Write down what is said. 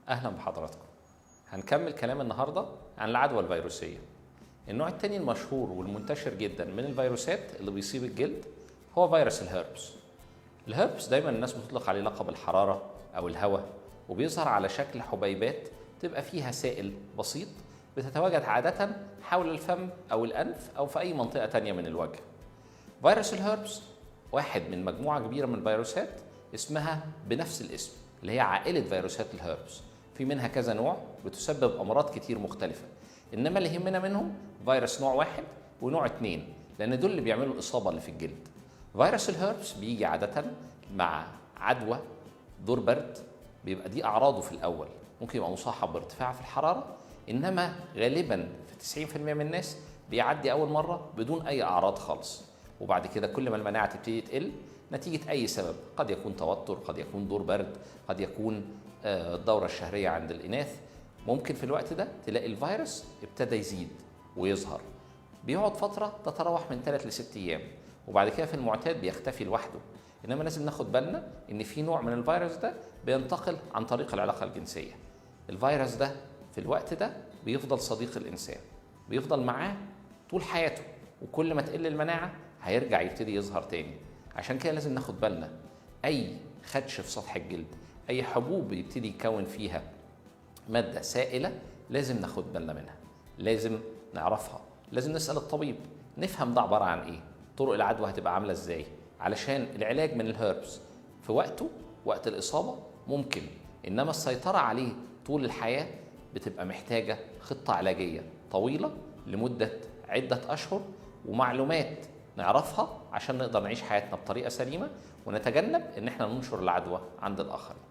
أهلا بحضراتكم. هنكمل كلام النهاردة عن العدوى الفيروسية. النوع التاني المشهور والمنتشر جدا من الفيروسات اللي بيصيب الجلد هو فيروس الهربس. الهربس دايما الناس بتطلق عليه لقب الحرارة أو الهواء، وبيظهر على شكل حبيبات تبقى فيها سائل بسيط بتتواجد عادة حول الفم أو الأنف أو في أي منطقة تانية من الوجه. فيروس الهربس واحد من مجموعة كبيرة من الفيروسات اسمها بنفس الاسم، اللي هي عائلة فيروسات الهربس. في منها كذا نوع بتسبب أمراض كتير مختلفة، إنما اللي يهمنا منهم فيروس نوع واحد ونوع اتنين، لأن دول اللي بيعملوا الإصابة اللي في الجلد. فيروس الهربس بيجي عادة مع عدوى دور برد، بيبقى دي أعراضه في الأول، ممكن يبقى مصاحب بارتفاع في الحرارة، إنما غالبا في 90% من الناس بيعدي أول مرة بدون أي أعراض خالص، وبعد كده كل ما المناعة تبتدي تقل نتيجة أي سبب، قد يكون توتر، قد يكون دور برد، قد يكون الدورة الشهرية عند الإناث، ممكن في الوقت ده تلاقي الفيروس ابتدى يزيد ويظهر. بيقعد فترة تتراوح من 3 ل 6 أيام، وبعد كده في المعتاد بيختفي لوحده. إنما لازم ناخد بالنا إن في نوع من الفيروس ده بينتقل عن طريق العلاقة الجنسية. الفيروس ده في الوقت ده بيفضل صديق الإنسان، بيفضل معاه طول حياته، وكل ما تقل المناعة هيرجع يبتدي يظهر تاني. عشان كده لازم ناخد بالنا أي خدش في سطح الجلد، أي حبوب يبتدي يكون فيها مادة سائلة، لازم ناخد بالنا منها، لازم نعرفها، لازم نسأل الطبيب نفهم ده عبارة عن إيه، طرق العدوى هتبقى عاملة إزاي، علشان العلاج من الهربس في وقته وقت الإصابة ممكن، إنما السيطرة عليه طول الحياة بتبقى محتاجة خطة علاجية طويلة لمدة عدة أشهر ومعلومات نعرفها عشان نقدر نعيش حياتنا بطريقة سليمة ونتجنب إن احنا ننشر العدوى عند الآخرين.